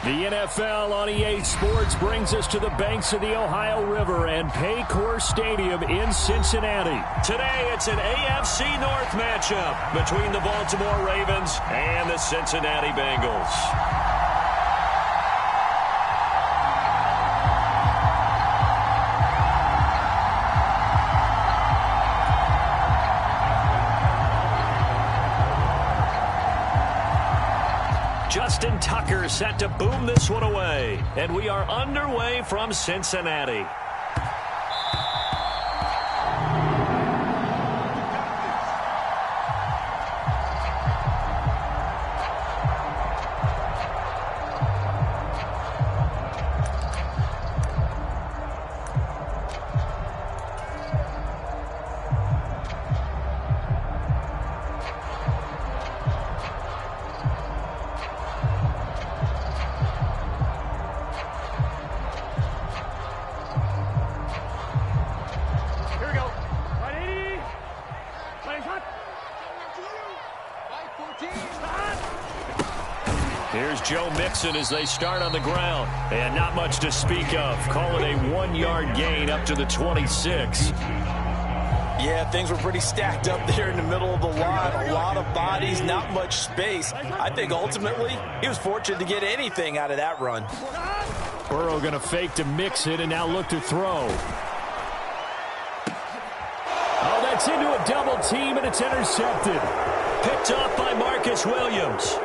The NFL on EA Sports brings us to the banks of the Ohio River and Paycor Stadium in Cincinnati. Today, it's an AFC North matchup between the Baltimore Ravens and the Cincinnati Bengals. Justin Tucker set to boom this one away. And we are underway from Cincinnati. Here's Joe Mixon as they start on the ground. And not much to speak of. Call it a 1-yard gain up to the 26. Yeah, things were pretty stacked up there in the middle of the line. A lot of bodies, not much space. I think ultimately he was fortunate to get anything out of that run. Burrow going to fake to Mixon and now look to throw. Oh, that's into a double team and it's intercepted. Picked off by Marcus Williams.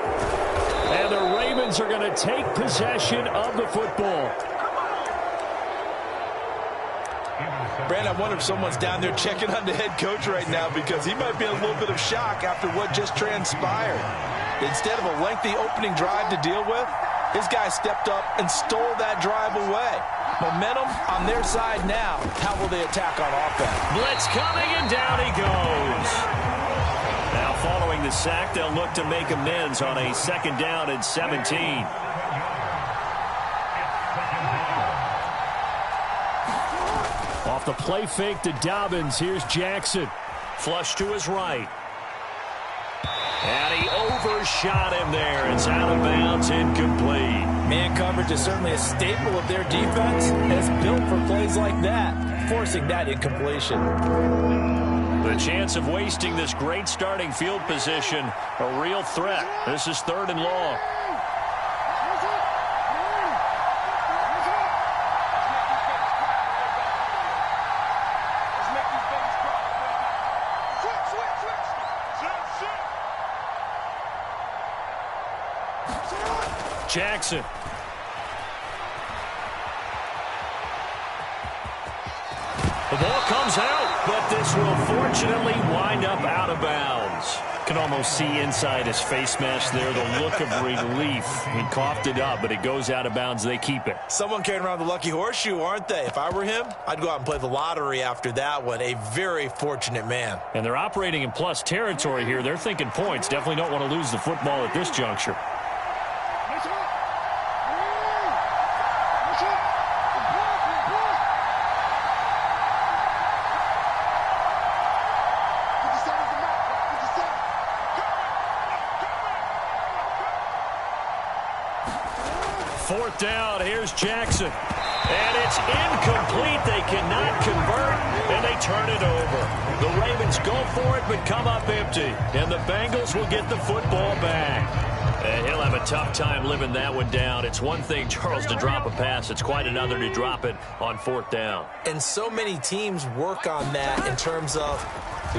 And the Ravens are going to take possession of the football. Brand, I wonder if someone's down there checking on the head coach right now because he might be in a little bit of shock after what just transpired. Instead of a lengthy opening drive to deal with, his guy stepped up and stole that drive away. Momentum on their side now. How will they attack on offense? Blitz coming and down he goes. Now following the sack, they'll look to make amends on a 2nd down and 17. Off the play fake to Dobbins, here's Jackson. Flush to his right. And he overshot him there. It's out of bounds, incomplete. Man coverage is certainly a staple of their defense. It's built for plays like that, forcing that incompletion. The chance of wasting this great starting field position, a real threat. This is 3rd and long. Jackson. The ball comes out, but this will fortunately wind up out of bounds. Can almost see inside his face mask there the look of relief. He coughed it up, but it goes out of bounds. They keep it. Someone carrying around the lucky horseshoe, aren't they? If I were him, I'd go out and play the lottery after that one. A very fortunate man. And they're operating in plus territory here. They're thinking points. Definitely don't want to lose the football at this juncture. Fourth down, here's Jackson. And it's incomplete. They cannot convert, and they turn it over. The Ravens go for it, but come up empty. And the Bengals will get the football back. And he'll have a tough time living that one down. It's one thing, Charles, to drop a pass. It's quite another to drop it on 4th down. And so many teams work on that in terms of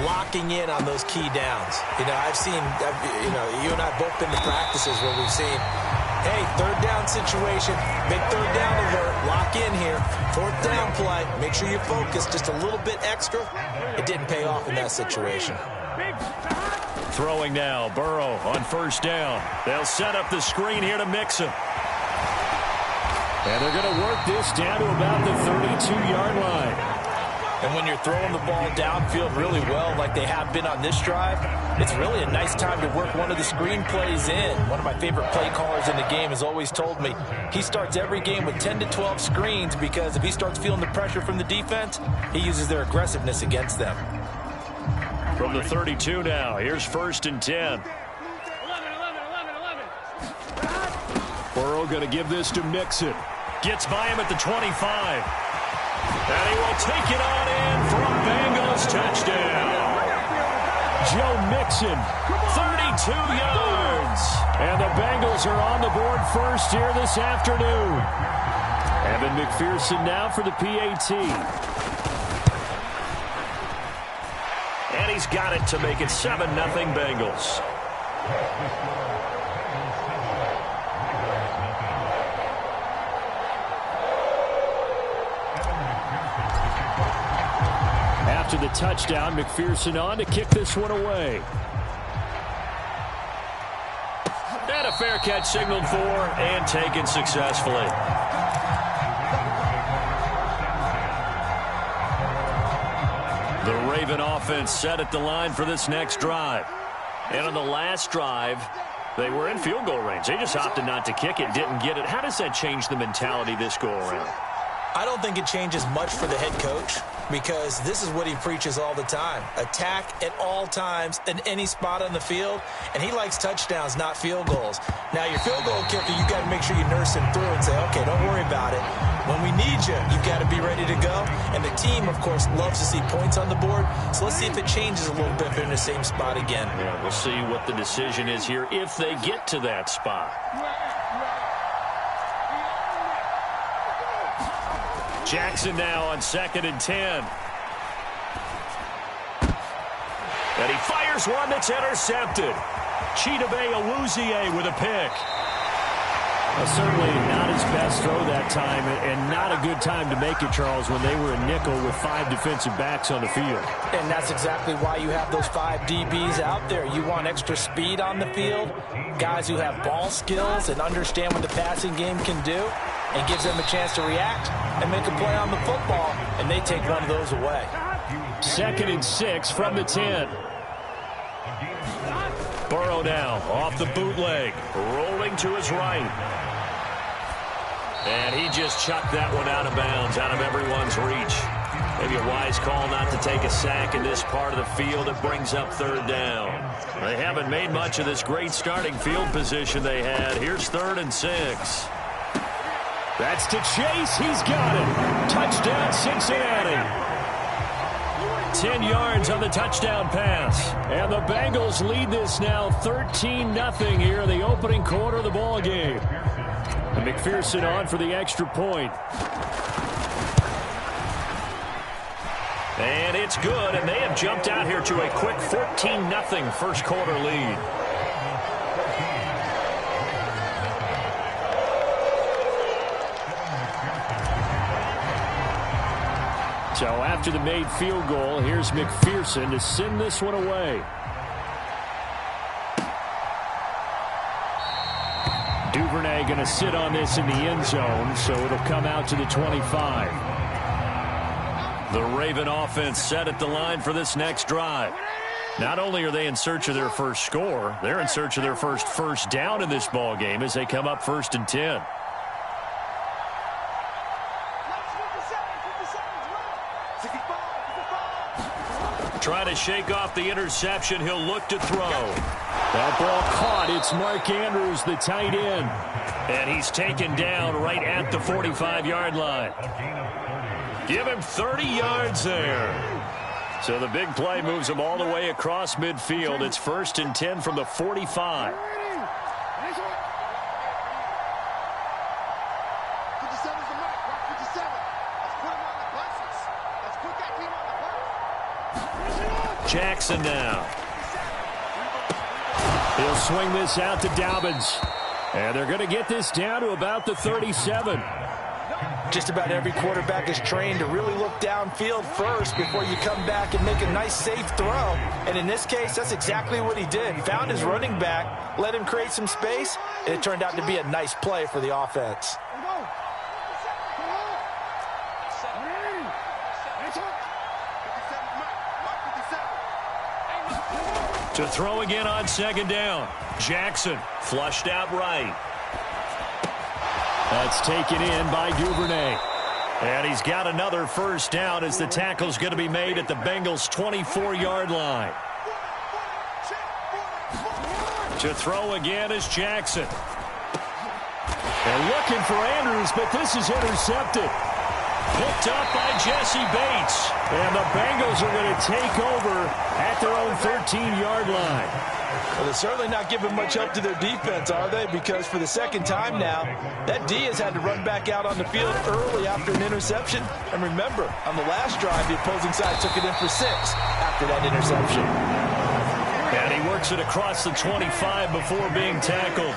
locking in on those key downs. You know, you and I have both been to practices where we've seen, hey, 3rd down situation, big 3rd down alert, lock in here, 4th down play, make sure you focus just a little bit extra. It didn't pay off in that situation. Throwing now, Burrow on 1st down. They'll set up the screen here to Mixon. And they're going to work this down to about the 32-yard line. And when you're throwing the ball downfield really well like they have been on this drive, it's really a nice time to work one of the screen plays in. One of my favorite play callers in the game has always told me he starts every game with 10 to 12 screens because if he starts feeling the pressure from the defense, he uses their aggressiveness against them. From the 32 now, here's 1st and 10. Burrow going to give this to Mixon. Gets by him at the 25. And he will take it on in for a Bengals touchdown. Joe Mixon, 32 yards. And the Bengals are on the board first here this afternoon. Evan McPherson now for the PAT. And he's got it to make it 7-0 Bengals. After the touchdown, McPherson on to kick this one away. And a fair catch signaled for and taken successfully. The Raven offense set at the line for this next drive. And on the last drive, they were in field goal range. They just opted not to kick it, didn't get it. How does that change the mentality this go around? I don't think it changes much for the head coach because this is what he preaches all the time. Attack at all times in any spot on the field, and he likes touchdowns, not field goals. Now, your field goal kicker, you've got to make sure you nurse him through and say, okay, don't worry about it. When we need you, you've got to be ready to go. And the team, of course, loves to see points on the board. So let's see if it changes a little bit if they're in the same spot again. Yeah, we'll see what the decision is here if they get to that spot. Jackson now on 2nd and 10. And he fires one that's intercepted. Chidobe Awuzie with a pick. Certainly not his best throw that time, and not a good time to make it, Charles, when they were a nickel with 5 defensive backs on the field. And that's exactly why you have those 5 DBs out there. You want extra speed on the field, guys who have ball skills and understand what the passing game can do, and gives them a chance to react and make a play on the football, and they take one of those away. 2nd and 6 from the 10. Burrow now off the bootleg, rolling to his right. And he just chucked that one out of bounds, out of everyone's reach. Maybe a wise call not to take a sack in this part of the field. It brings up 3rd down. They haven't made much of this great starting field position they had. Here's 3rd and 6. That's to Chase. He's got it. Touchdown, Cincinnati. 10 yards on the touchdown pass. And the Bengals lead this now 13-0 here in the opening quarter of the ball game. And McPherson on for the extra point. And it's good, and they have jumped out here to a quick 14-0 first quarter lead. So after the made field goal, here's McPherson to send this one away. Duvernay going to sit on this in the end zone, so it'll come out to the 25. The Raven offense set at the line for this next drive. Not only are they in search of their first score, they're in search of their first down in this ball game as they come up 1st and 10. Trying to shake off the interception. He'll look to throw. That ball caught. It's Mark Andrews, the tight end. And he's taken down right at the 45-yard line. Give him 30 yards there. So the big play moves him all the way across midfield. It's 1st and 10 from the 45. Jackson now. He'll swing this out to Dobbins. And they're going to get this down to about the 37. Just about every quarterback is trained to really look downfield first before you come back and make a nice, safe throw. And in this case, that's exactly what he did. He found his running back, let him create some space, and it turned out to be a nice play for the offense. To throw again on 2nd down. Jackson flushed out right. That's taken in by Duvernay. And he's got another first down as the tackle's going to be made at the Bengals' 24-yard line. To throw again is Jackson. And looking for Andrews, but this is intercepted. Picked up by Jesse Bates. And the Bengals are going to take over at their own 13-yard line. Well, they're certainly not giving much help to their defense, are they? Because for the second time now, that D has had to run back out on the field early after an interception. And remember, on the last drive, the opposing side took it in for 6 after that interception. And he works it across the 25 before being tackled.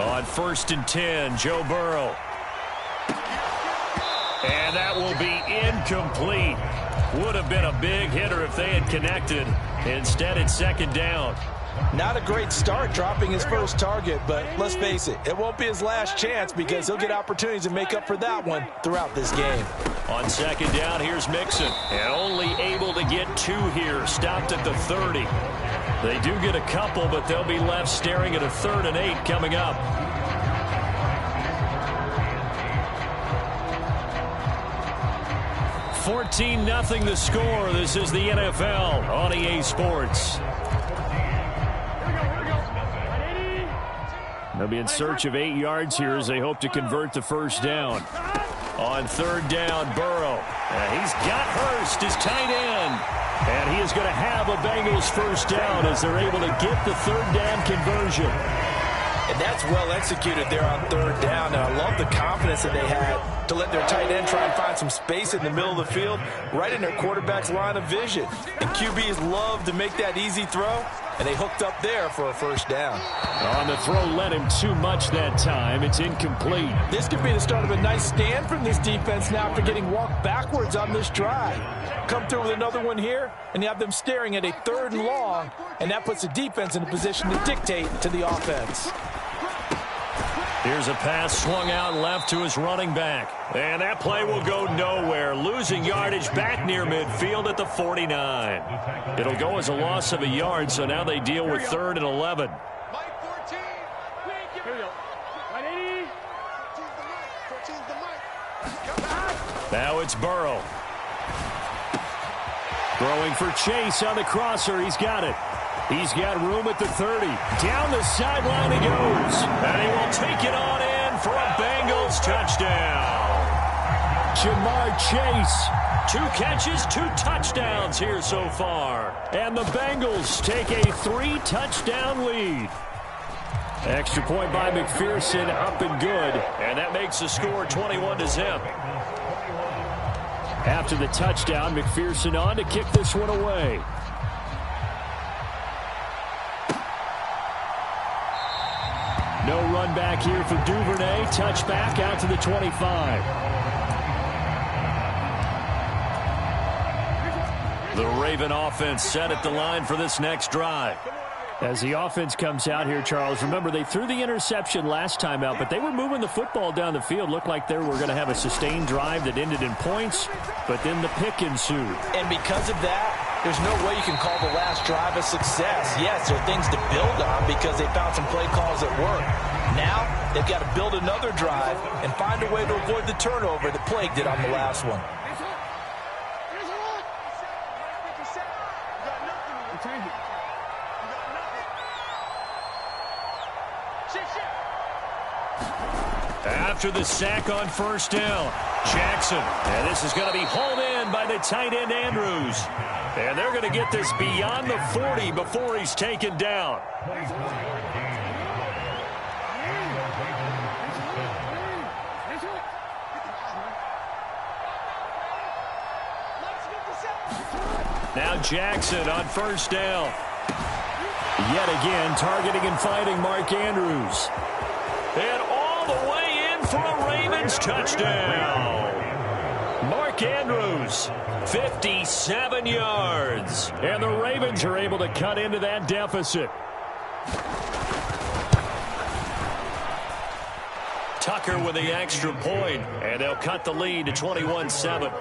On 1st and 10, Joe Burrow. And that will be incomplete. Would have been a big hitter if they had connected. Instead, it's 2nd down. Not a great start dropping his first target, but let's face it, it won't be his last chance because he'll get opportunities to make up for that one throughout this game. On 2nd down, here's Mixon. And only able to get 2 here. Stopped at the 30. They do get a couple, but they'll be left staring at a 3rd and 8 coming up. 14-0 the score. This is the NFL on EA Sports. They'll be in search of 8 yards here as they hope to convert the 1st down. On 3rd down, Burrow. He's got Hurst, his tight end. And he is going to have a Bengals 1st down as they're able to get the 3rd down conversion. And that's well executed there on 3rd down. And I love the confidence that they had to let their tight end try and find some space in the middle of the field, right in their quarterback's line of vision. And QBs love to make that easy throw, and they hooked up there for a 1st down. On the throw, led him too much that time. It's incomplete. This could be the start of a nice stand from this defense now after getting walked backwards on this drive. Come through with another one here, and you have them staring at a 3rd and long, and that puts the defense in a position to dictate to the offense. Here's a pass swung out left to his running back. And that play will go nowhere. Losing yardage back near midfield at the 49. It'll go as a loss of a yard, so now they deal with 3rd and 11. Now it's Burrow. Throwing for Chase on the crosser. He's got it. He's got room at the 30. Down the sideline he goes. And he will take it on in for a Bengals touchdown. Jamar Chase. 2 catches, 2 touchdowns here so far. And the Bengals take a 3-touchdown lead. Extra point by McPherson, up and good. And that makes the score 21-0. After the touchdown, McPherson on to kick this one away. No run back here for Duvernay. Touchback out to the 25. The Raven offense set at the line for this next drive. As the offense comes out here, Charles, remember they threw the interception last time out, but they were moving the football down the field. Looked like they were going to have a sustained drive that ended in points, but then the pick ensued. And because of that, there's no way you can call the last drive a success. Yes, there are things to build on because they found some play calls that work. Now, they've got to build another drive and find a way to avoid the turnover that plagued it on the last one. After the sack on 1st down, Jackson. And this is going to be hauled in by the tight end Andrews. And they're going to get this beyond the 40 before he's taken down. Now Jackson on 1st down. Yet again, targeting and finding Mark Andrews. And all the way in for a Ravens touchdown. Mark Andrews, 57 yards. And the Ravens are able to cut into that deficit. Tucker with the extra point, and they'll cut the lead to 21-7.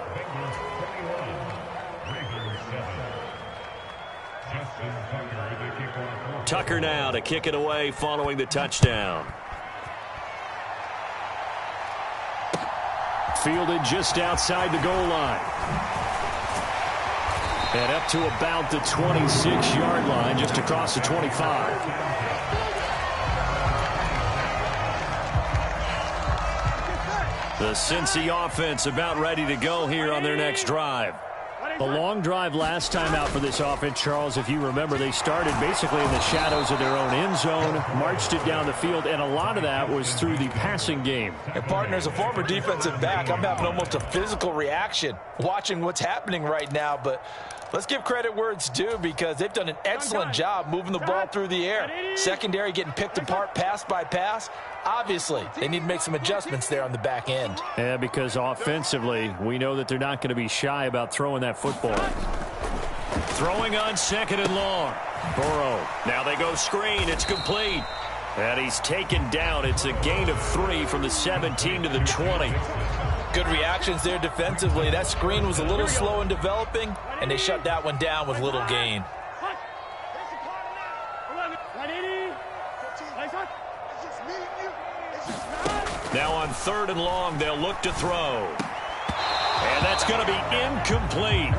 Tucker now to kick it away following the touchdown. Fielded just outside the goal line. And up to about the 26-yard line, just across the 25. The Cincy offense about ready to go here on their next drive. A long drive last time out for this offense, Charles. If you remember, they started basically in the shadows of their own end zone, marched it down the field, and a lot of that was through the passing game. And partner, as a former defensive back, I'm having almost a physical reaction watching what's happening right now. But let's give credit where it's due, because they've done an excellent job moving the ball through the air. Secondary getting picked apart pass by pass. Obviously, they need to make some adjustments there on the back end. Yeah, because offensively, we know that they're not going to be shy about throwing that football. Throwing on 2nd and long. Burrow. Now they go screen. It's complete. And he's taken down. It's a gain of 3 from the 17 to the 20. Good reactions there defensively. That screen was a little slow in developing, and they shut that one down with little gain. Now on 3rd and long, they'll look to throw. And that's going to be incomplete.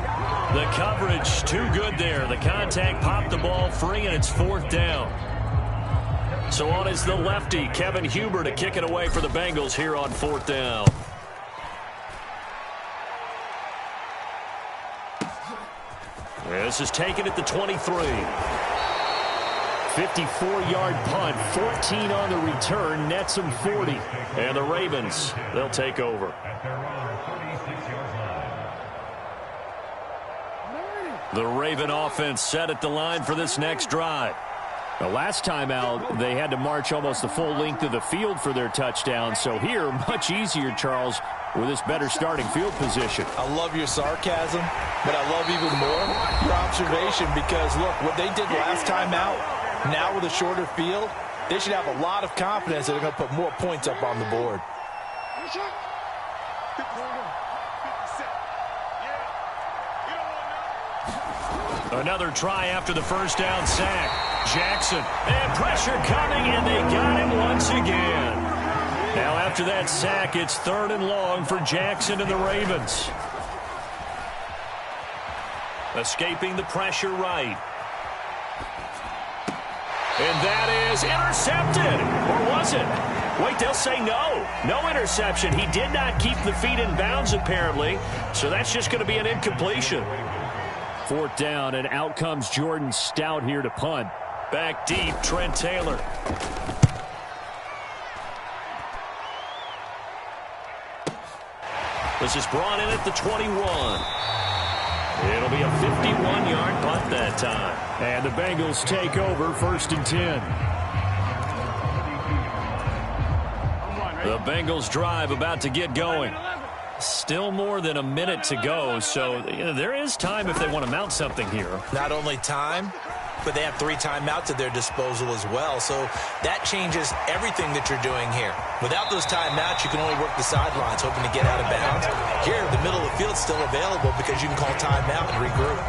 The coverage too good there. The contact popped the ball free, and it's 4th down. So on is the lefty, Kevin Huber, to kick it away for the Bengals here on 4th down. This is taken at the 23. 54-yard punt, 14 on the return, nets them 40. And the Ravens, they'll take over. The Raven offense set at the line for this next drive. The last time out, they had to march almost the full length of the field for their touchdown. So here, much easier, Charles, with this better starting field position. I love your sarcasm, but I love even more your observation, because, look, what they did last time out, now with a shorter field, they should have a lot of confidence that they're going to put more points up on the board. Another try after the first down sack. Jackson, and pressure coming, and they got him once again. Now after that sack, it's 3rd and long for Jackson and the Ravens. Escaping the pressure right. And that is intercepted. Or was it? Wait, they'll say no. No interception. He did not keep the feet in bounds, apparently. So that's just going to be an incompletion. 4th down, and out comes Jordan Stout here to punt. Back deep, Trent Taylor. This is brought in at the 21. It'll be a 51-yard punt that time. And the Bengals take over 1st and 10. The Bengals drive about to get going. Still more than a minute to go, so there is time if they want to mount something here. Not only time, but they have 3 timeouts at their disposal as well, so that changes everything that you're doing here. Without those timeouts, you can only work the sidelines, hoping to get out of bounds. Here, the middle of the field's still available because you can call timeout and regroup.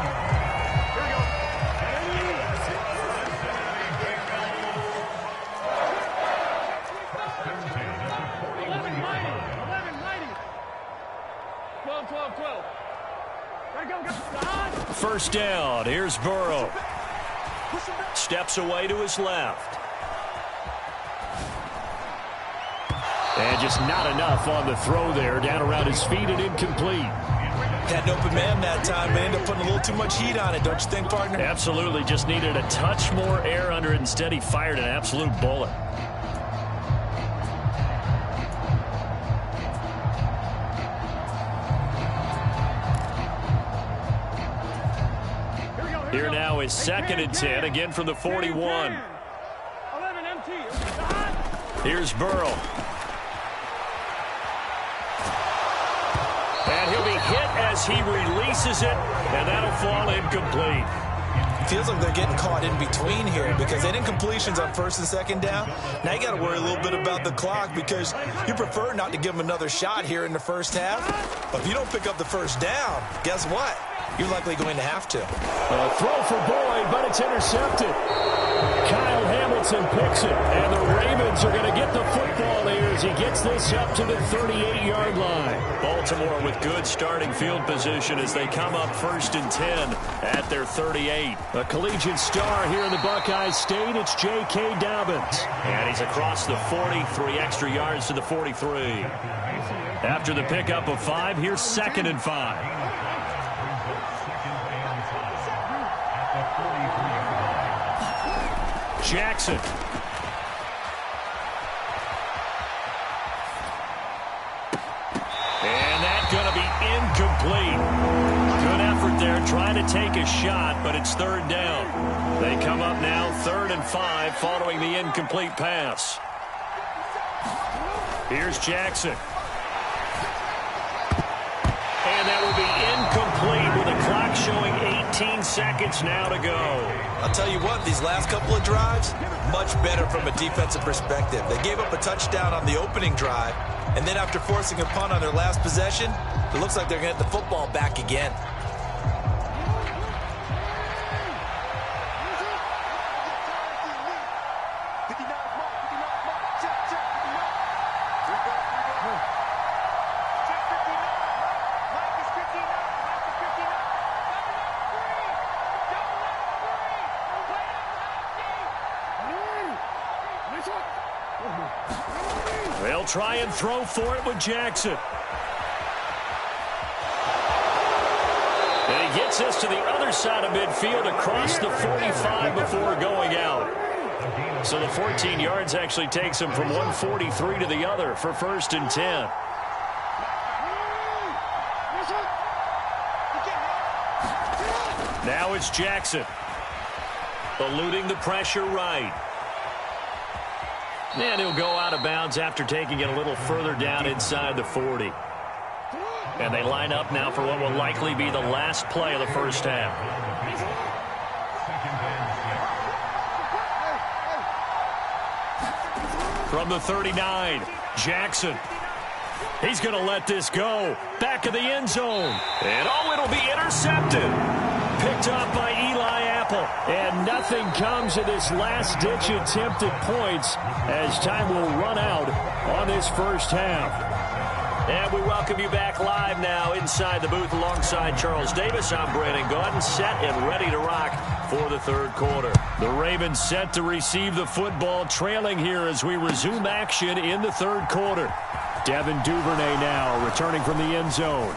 First down. Here's Burrow. Steps away to his left. And just not enough on the throw there. Down around his feet and incomplete. Had an open man that time. They ended up putting a little too much heat on it, don't you think, partner? Absolutely. Just needed a touch more air under it. Instead, he fired an absolute bullet. Here now is 2nd and 10, again from the 41. Here's Burrow. And he'll be hit as he releases it, and that'll fall incomplete. Feels like they're getting caught in between here because they didn't completions on 1st and 2nd down. Now you got to worry a little bit about the clock because you prefer not to give them another shot here in the first half. But if you don't pick up the first down, guess what? You're likely going to have to. A throw for Boyd, but it's intercepted. Kyle Hamilton gets and picks it. And the Ravens are going to get the football here as he gets this up to the 38-yard line. Baltimore with good starting field position as they come up 1st and 10 at their 38. A collegiate star here in the Buckeye State, it's J.K. Dobbins. And he's across the 40, 3 extra yards to the 43. After the pickup of 5, here's 2nd and 5. Jackson. And that's going to be incomplete. Good effort there trying to take a shot, but it's 3rd down. They come up now 3rd and 5 following the incomplete pass. Here's Jackson. And that will be incomplete with the clock showing 18 seconds now to go. I'll tell you what, these last couple of drives, much better from a defensive perspective. They gave up a touchdown on the opening drive, and then after forcing a punt on their last possession, it looks like they're going to get the football back again. They'll try and throw for it with Jackson. And he gets us to the other side of midfield across the 45 before going out. So the 14 yards actually takes him from 143 to the other for 1st and 10. Now it's Jackson. Eluding the pressure right. And he'll go out of bounds after taking it a little further down inside the 40. And they line up now for what will likely be the last play of the first half. From the 39, Jackson. He's going to let this go. Back of the end zone. And it'll be intercepted. Picked up by Eli Apple. And nothing comes of this last-ditch attempt at points as time will run out on this first half. And we welcome you back live now inside the booth alongside Charles Davis. I'm Brandon Gaudin, set and ready to rock for the 3rd quarter. The Ravens set to receive the football, trailing here as we resume action in the 3rd quarter. Devin Duvernay now returning from the end zone.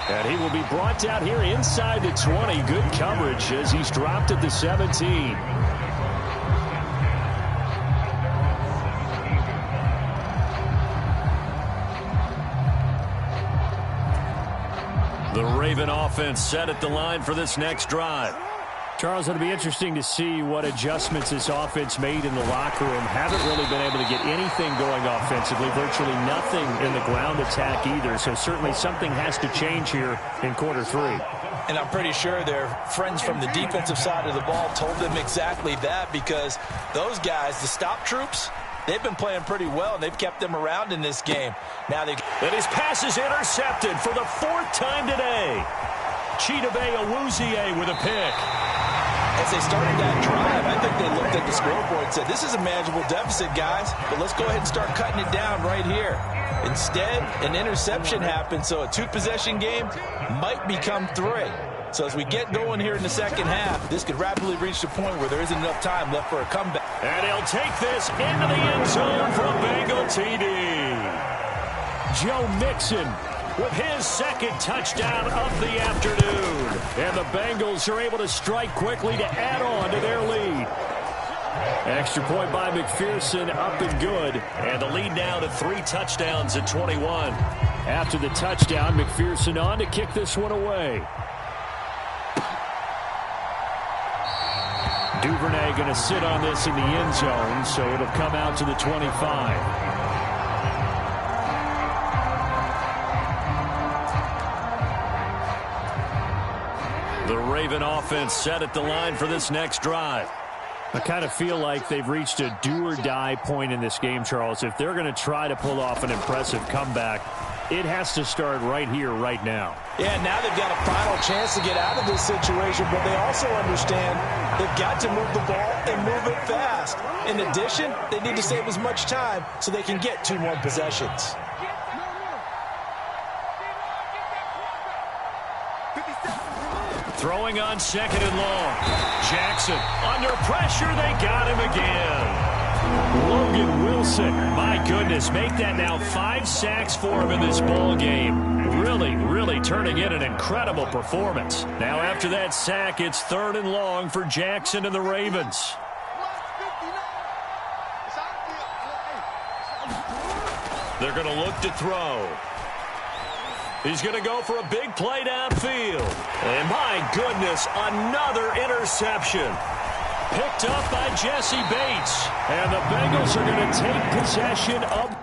And he will be brought down here inside the 20. Good coverage as he's dropped at the 17. The Raven offense set at the line for this next drive. Charles, it'll be interesting to see what adjustments this offense made in the locker room. Haven't really been able to get anything going offensively. Virtually nothing in the ground attack either. So certainly something has to change here in quarter 3. And I'm pretty sure their friends from the defensive side of the ball told them exactly that, because those guys, the stop troops, they've been playing pretty well, and they've kept them around in this game. Now and his pass is intercepted for the 4th time today. Chidobe Awuzie with a pick. As they started that drive, I think they looked at the scoreboard and said, this is a manageable deficit, guys, but let's go ahead and start cutting it down right here. Instead, an interception happened, so a 2-possession game might become 3. So as we get going here in the second half, this could rapidly reach the point where there isn't enough time left for a comeback. And he'll take this into the end zone for a Bengal TD. Joe Mixon with his 2nd touchdown of the afternoon. And the Bengals are able to strike quickly to add on to their lead. Extra point by McPherson, up and good. And the lead now to 3 touchdowns at 21. After the touchdown, McPherson on to kick this one away. Duvernay going to sit on this in the end zone, so it'll come out to the 25. The Raven offense set at the line for this next drive. I kind of feel like they've reached a do-or-die point in this game, Charles. If they're going to try to pull off an impressive comeback, It has to start right here, right now. Yeah, now they've got a final chance to get out of this situation, but they also understand they've got to move the ball and move it fast. In addition, they need to save as much time so they can get 2 more possessions. Throwing on 2nd and long. Jackson under pressure. They got him again. Logan Wilson, my goodness, make that now 5 sacks for him in this ball game. Really turning in an incredible performance. Now after that sack, it's 3rd and long for Jackson and the Ravens. They're going to look to throw. He's going to go for a big play downfield. And my goodness, another interception. Picked up by Jesse Bates. And the Bengals are going to take possession of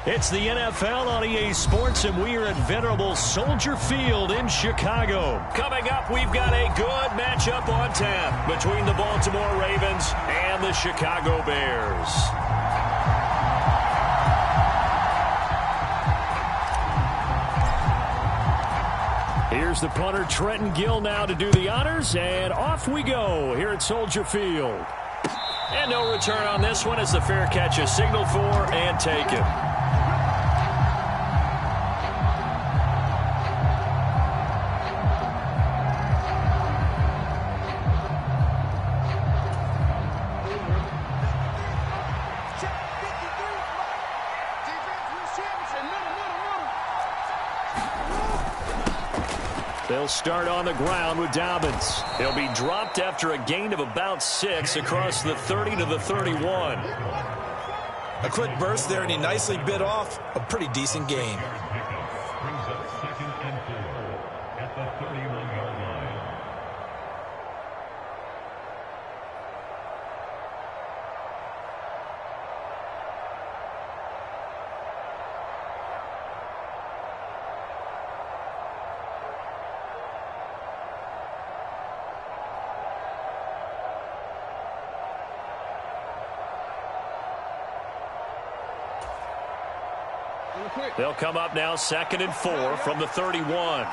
It's the NFL on EA Sports, and we are at venerable Soldier Field in Chicago. Coming up, we've got a good matchup on tap between the Baltimore Ravens and the Chicago Bears. Here's the punter, Trenton Gill, now to do the honors, and off we go here at Soldier Field. And no return on this one as the fair catch is signaled for and taken. They'll start on the ground with Dobbins. He'll be dropped after a gain of about 6 across the 30 to the 31. A quick burst there, and he nicely bit off a pretty decent gain. At the 31-yard line. They'll come up now 2nd and 4 from the 31.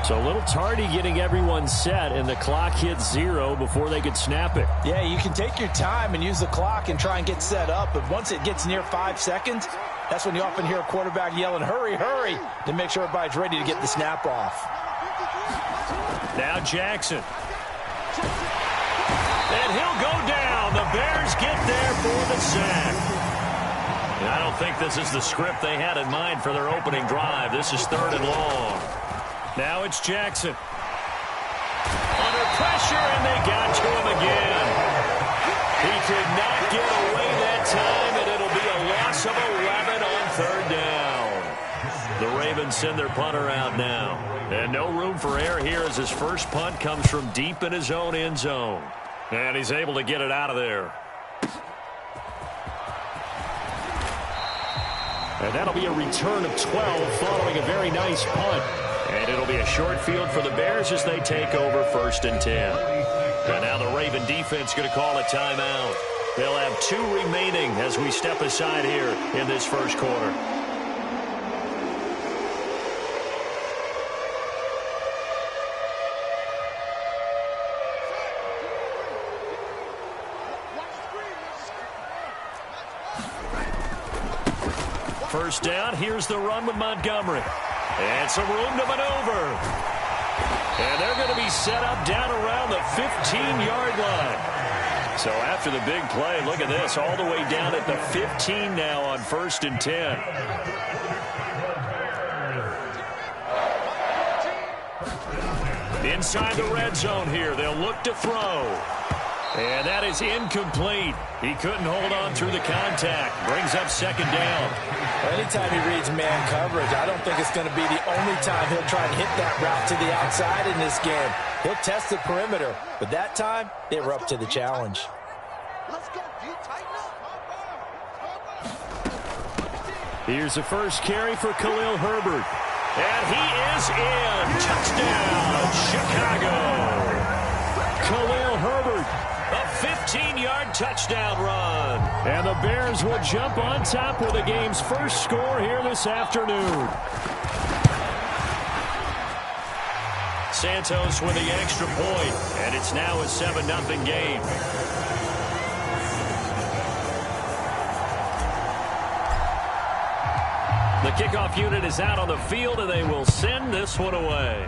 So a little tardy getting everyone set, and the clock hits 0 before they could snap it. Yeah, you can take your time and use the clock and try and get set up, but once it gets near 5 seconds, that's when you often hear a quarterback yelling, hurry, hurry, to make sure everybody's ready to get the snap off. Now Jackson. And he'll go down. The Bears get there for the sack. And I don't think this is the script they had in mind for their opening drive. This is 3rd and long. Now it's Jackson. Under pressure, and they got to him again. He could not get away that time, and it'll be a loss of 11 on 3rd down. The Ravens send their punter out now. And no room for error here as his first punt comes from deep in his own end zone. And he's able to get it out of there. And that'll be a return of 12 following a very nice punt. And it'll be a short field for the Bears as they take over 1st and 10. And now the Raven defense going to call a timeout. They'll have 2 remaining as we step aside here in this first quarter. First down, here's the run with Montgomery. And some room to maneuver. And they're going to be set up down around the 15-yard line. So after the big play, look at this, all the way down at the 15 now on 1st and 10. Inside the red zone here, they'll look to throw. And that is incomplete. He couldn't hold on through the contact. Brings up 2nd down. Anytime he reads man coverage, I don't think it's going to be the only time he'll try and hit that route to the outside in this game. He'll test the perimeter, but that time, they were up to the challenge. Here's the first carry for Khalil Herbert. And he is in. Touchdown, Chicago. Khalil Herbert. A 15-yard touchdown run. And the Bears will jump on top with the game's first score here this afternoon. Santos with the extra point, and it's now a 7-0 game. The kickoff unit is out on the field, and they will send this one away.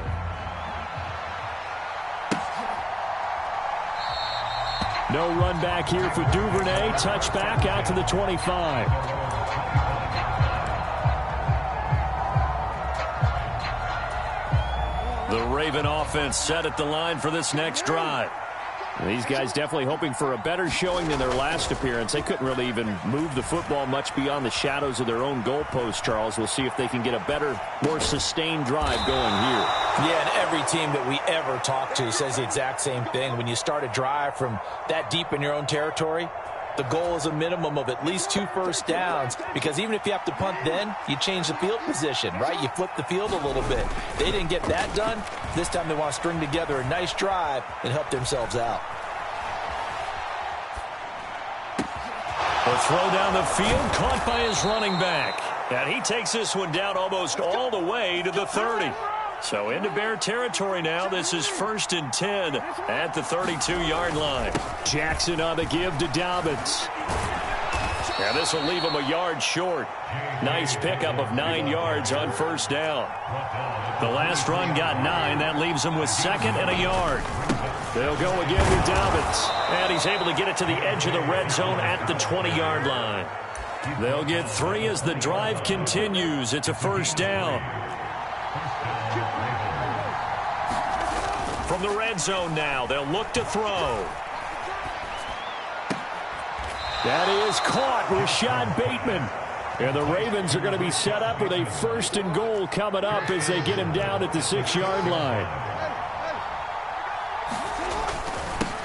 No run back here for Duvernay. Touchback out to the 25. The Raven offense set at the line for this next drive. These guys definitely hoping for a better showing than their last appearance. They couldn't really even move the football much beyond the shadows of their own goalpost, Charles. We'll see if they can get a better, more sustained drive going here. Yeah, and every team that we ever talk to says the exact same thing. When you start a drive from that deep in your own territory, The goal is a minimum of at least 2 first downs, because even if you have to punt then, you change the field position, right? You flip the field a little bit. They didn't get that done. This time they want to string together a nice drive and help themselves out. The throw down the field, caught by his running back. And he takes this one down almost all the way to the 30. So into Bear territory now. This is 1st and 10 at the 32-yard line. Jackson on the give to Dobbins. And this will leave him a yard short. Nice pickup of 9 yards on 1st down. The last run got 9. That leaves him with 2nd and a yard. They'll go again with Dobbins. And he's able to get it to the edge of the red zone at the 20-yard line. They'll get 3 as the drive continues. It's a 1st down. From the red zone now, they'll look to throw. That is caught. Rashad Bateman. And the Ravens are going to be set up with a 1st and goal coming up as they get him down at the 6-yard line.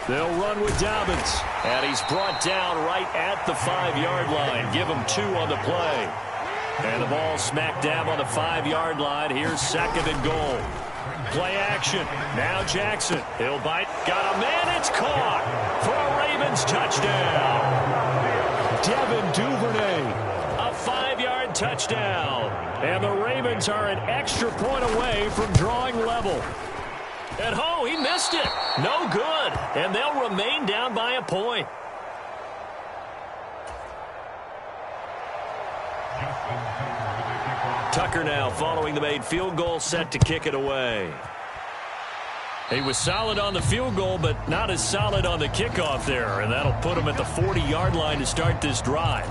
They'll run with Dobbins. And he's brought down right at the 5-yard line. Give him 2 on the play. And the ball smack dab on the 5-yard line. Here's 2nd and goal. Play action. Now Jackson. He'll bite. Got a man. It's caught for a Ravens touchdown. Devin Duvernay. A 5-yard touchdown. And the Ravens are an extra point away from drawing level. And oh, he missed it. No good. And they'll remain down by a point. Tucker now following the made field goal, set to kick it away. He was solid on the field goal, but not as solid on the kickoff there. And that'll put him at the 40-yard line to start this drive.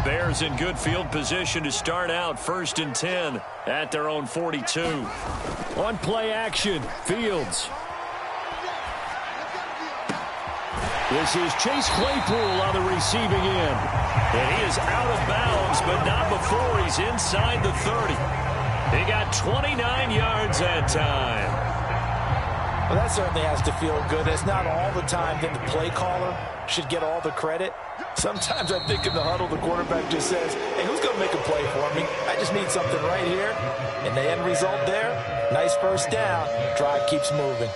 Bears in good field position to start out 1st and 10 at their own 42. On play action, Fields. This is Chase Claypool on the receiving end. And he is out of bounds, but not before he's inside the 30. He got 29 yards that time. Well, that certainly has to feel good. It's not all the time that the play caller should get all the credit. Sometimes I think in the huddle, the quarterback just says, hey, who's going to make a play for me? I just need something right here. And the end result there, nice 1st down. Drive keeps moving.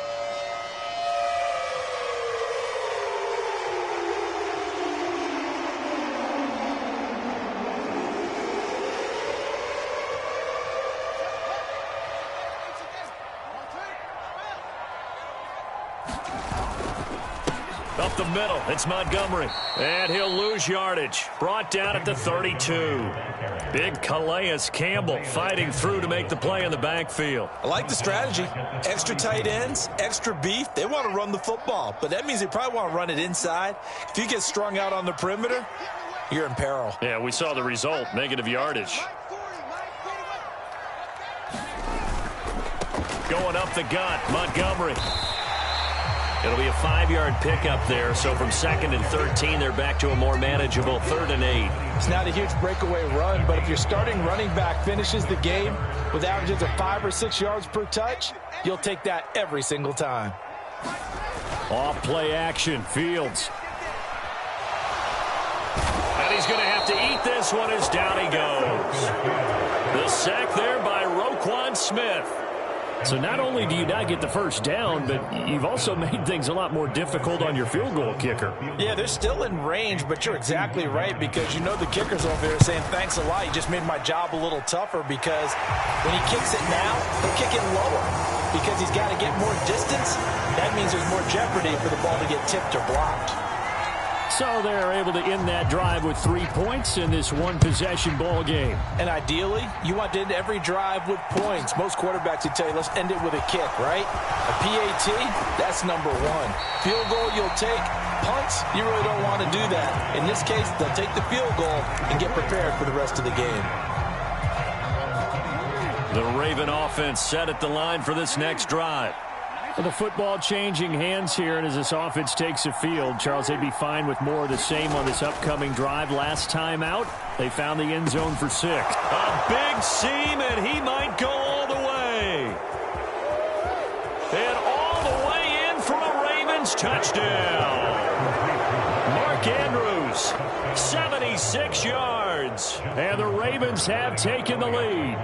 Up the middle, it's Montgomery. And he'll lose yardage. Brought down at the 32. Big Calais Campbell fighting through to make the play in the backfield. I like the strategy. Extra tight ends, extra beef. They want to run the football, but that means they probably want to run it inside. If you get strung out on the perimeter, you're in peril. Yeah, we saw the result, negative yardage. Going up the gut, Montgomery. It'll be a 5-yard pickup there, so from 2nd and 13, they're back to a more manageable 3rd and 8. It's not a huge breakaway run, but if your starting running back finishes the game with averages of 5 or 6 yards per touch, you'll take that every single time. Off play action, Fields. And he's going to have to eat this one as down he goes. The sack there by Roquan Smith. So not only do you not get the 1st down, but you've also made things a lot more difficult on your field goal kicker. Yeah, they're still in range, but you're exactly right, because you know the kicker's over there saying, thanks a lot, you just made my job a little tougher, because when he kicks it now, he'll kick it lower, because he's got to get more distance. That means there's more jeopardy for the ball to get tipped or blocked. So they're able to end that drive with 3 points in this one-possession ball game. And ideally, you want to end every drive with points. Most quarterbacks would tell you, let's end it with a kick, right? A PAT, that's number 1. Field goal, you'll take. Punts, you really don't want to do that. In this case, they'll take the field goal and get prepared for the rest of the game. The Raven offense set at the line for this next drive. And the football changing hands here, and as this offense takes the field, Charles, they'd be fine with more of the same on this upcoming drive. Last time out, they found the end zone for 6. A big seam, and he might go all the way. And all the way in for a Ravens touchdown. Mark Andrews, 76 yards. And the Ravens have taken the lead.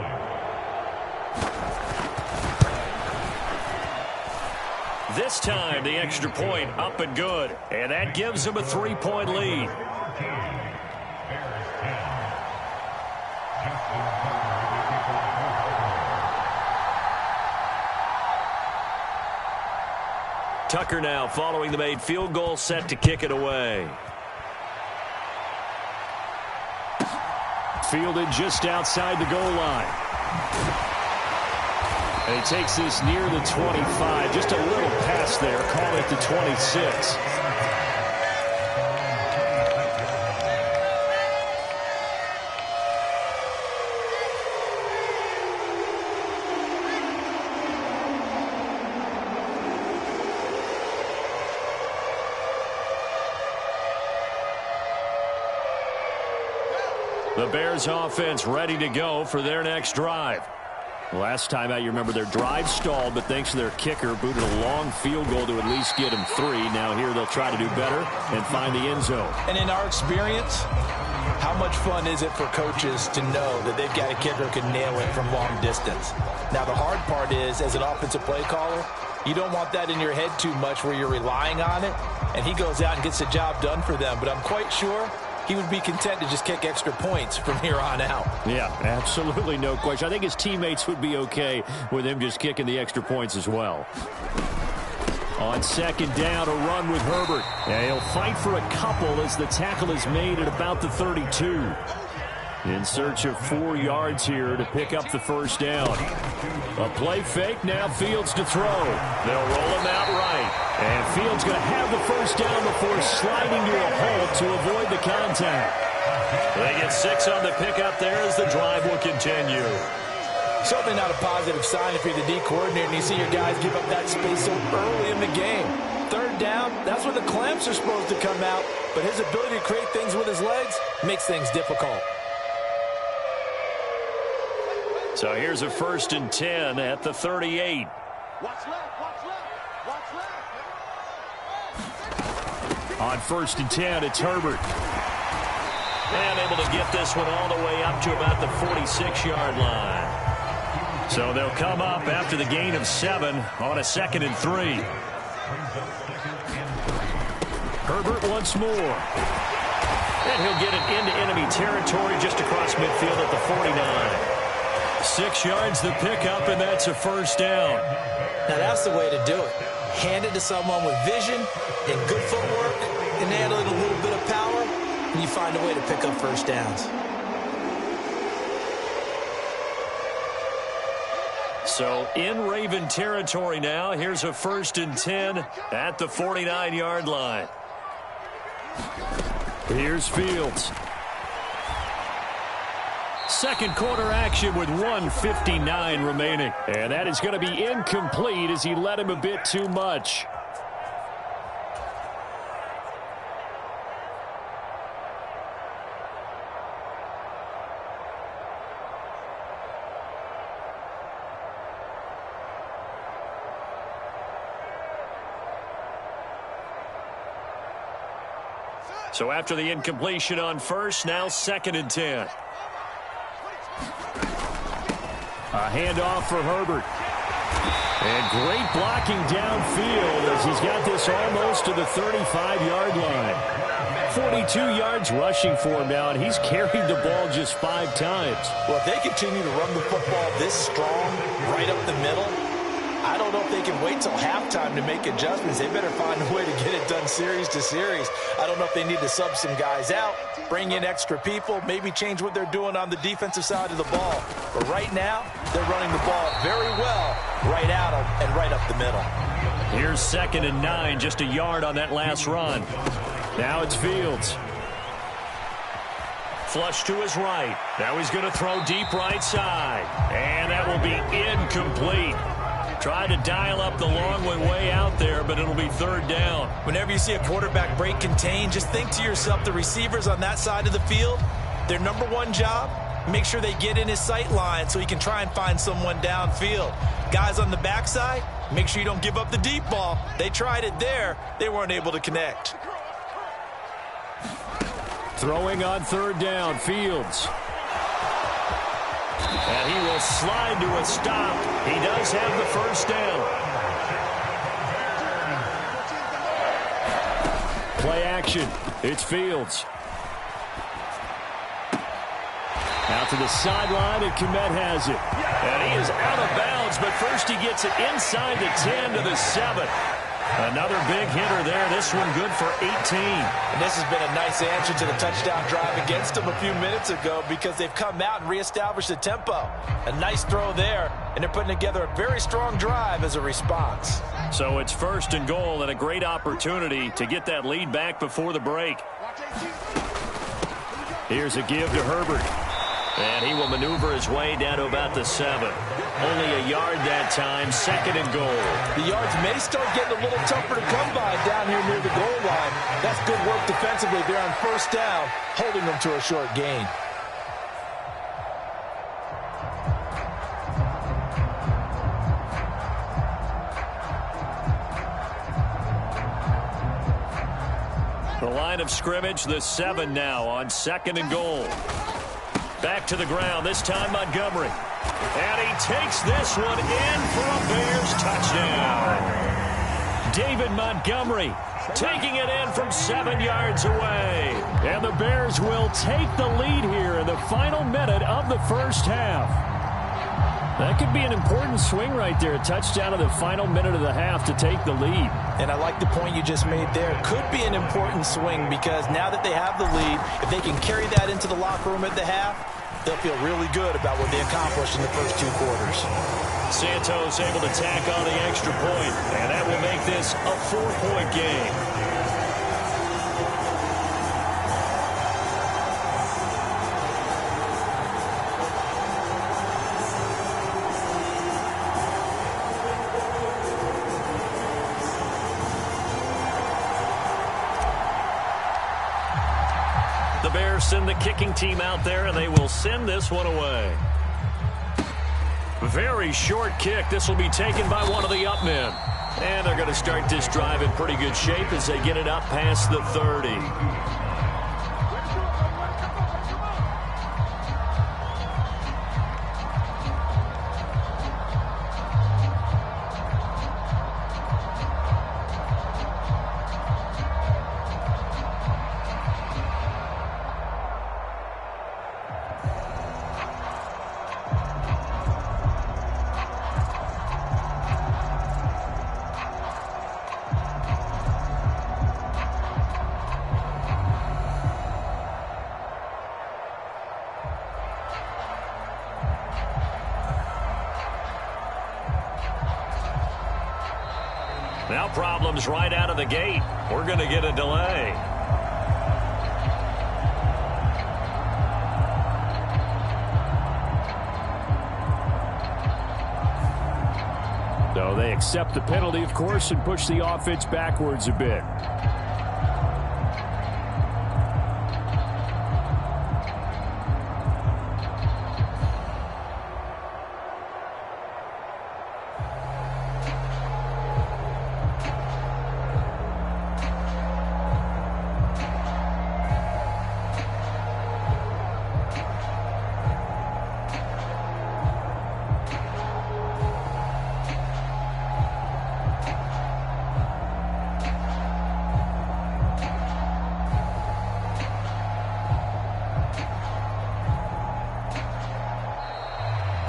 This time, the extra point up and good. And that gives them a 3-point lead. Tucker now following the made field goal, set to kick it away. Fielded just outside the goal line. And he takes this near the 25. Just a little pass there. Call it the 26. The Bears offense ready to go for their next drive. Last time out, you remember their drive stalled, but thanks to their kicker, booted a long field goal to at least get them 3. Now here they'll try to do better and find the end zone. And in our experience, how much fun is it for coaches to know that they've got a kicker who can nail it from long distance? Now the hard part is, as an offensive play caller, you don't want that in your head too much where you're relying on it, and he goes out and gets the job done for them. But I'm quite sure he would be content to just kick extra points from here on out. Yeah, absolutely no question. I think his teammates would be okay with him just kicking the extra points as well. On second down, a run with Herbert. And he'll fight for a couple as the tackle is made at about the 32. In search of 4 yards here to pick up the first down. A play fake, now Fields to throw. They'll roll him out right. And Fields going to have the first down before sliding to a halt to avoid the contact. They get 6 on the pickup there as the drive will continue. Certainly not a positive sign if you're the D coordinator and you see your guys give up that space so early in the game. Third down, that's where the clamps are supposed to come out. But his ability to create things with his legs makes things difficult. So here's a 1st and 10 at the 38. Watch left, watch left, watch left. On 1st and 10, it's Herbert. And able to get this one all the way up to about the 46-yard line. So they'll come up after the gain of 7 on a 2nd and 3. Herbert once more. And he'll get it into enemy territory just across midfield at the 49. 6 yards the pickup, and that's a first down. Now that's the way to do it. Hand it to someone with vision and good footwork, and add a little bit of power, and you find a way to pick up first downs. So in Raven territory now, here's a 1st and 10 at the 49-yard line. Here's Fields. Second quarter action with 1:59 remaining. And that is going to be incomplete as he led him a bit too much. So after the incompletion on first, now 2nd and 10. A handoff for Herbert. And great blocking downfield as he's got this almost to the 35-yard line. 42 yards rushing for him now, and he's carried the ball just 5 times. Well, if they continue to run the football this strong, right up the middle, I don't know if they can wait till halftime to make adjustments. They better find a way to get it done series to series. I don't know if they need to sub some guys out, bring in extra people, maybe change what they're doing on the defensive side of the ball. But right now, they're running the ball very well, right at them and right up the middle. Here's 2nd and 9, just a yard on that last run. Now it's Fields. Flush to his right. Now he's going to throw deep right side. And that will be incomplete. Tried to dial up the long way out there, but it'll be third down. Whenever you see a quarterback break contain, just think to yourself, the receivers on that side of the field, their number one job, make sure they get in his sight line so he can try and find someone downfield. Guys on the backside, make sure you don't give up the deep ball. They tried it there. They weren't able to connect. Throwing on third down, Fields. And he will slide to a stop. He does have the first down. Play action. It's Fields. Out to the sideline, and Kmet has it. And he is out of bounds, but first he gets it inside the 10 to the 7. Another big hitter there. This one good for 18. And this has been a nice answer to the touchdown drive against them a few minutes ago because they've come out and reestablished the tempo. A nice throw there, and they're putting together a very strong drive as a response. So it's first and goal and a great opportunity to get that lead back before the break. Here's a give to Herbert. And he will maneuver his way down to about the 7. Only a yard that time, second and goal. The yards may start getting a little tougher to come by down here near the goal line. That's good work defensively. They're on first down, holding them to a short gain. The line of scrimmage, the 7 now on second and goal. Back to the ground, this time Montgomery. And he takes this one in for a Bears touchdown. David Montgomery taking it in from 7 yards away. And the Bears will take the lead here in the final minute of the first half. That could be an important swing right there. A touchdown in the final minute of the half to take the lead. And I like the point you just made there. Could be an important swing because now that they have the lead, if they can carry that into the locker room at the half, they'll feel really good about what they accomplished in the first 2 quarters. Santos able to tack on the extra point, and that will make this a 4-point game. The Bears send the kicking team out there, and they will send this one away. Very short kick. This will be taken by one of the up men. And they're going to start this drive in pretty good shape as they get it up past the 30. Now problems right out of the gate. We're going to get a delay. So they accept the penalty, of course, and push the offense backwards a bit.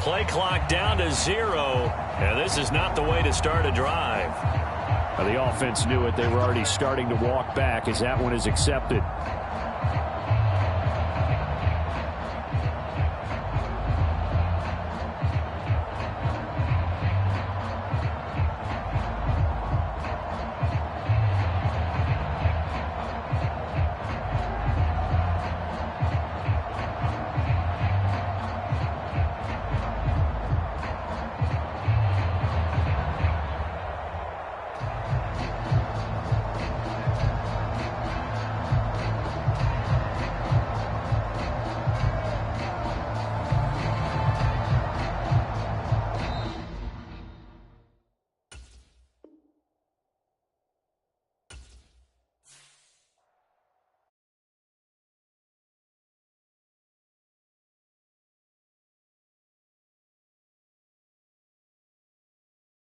Play clock down to 0, and this is not the way to start a drive. The offense knew it. They were already starting to walk back as that one is accepted.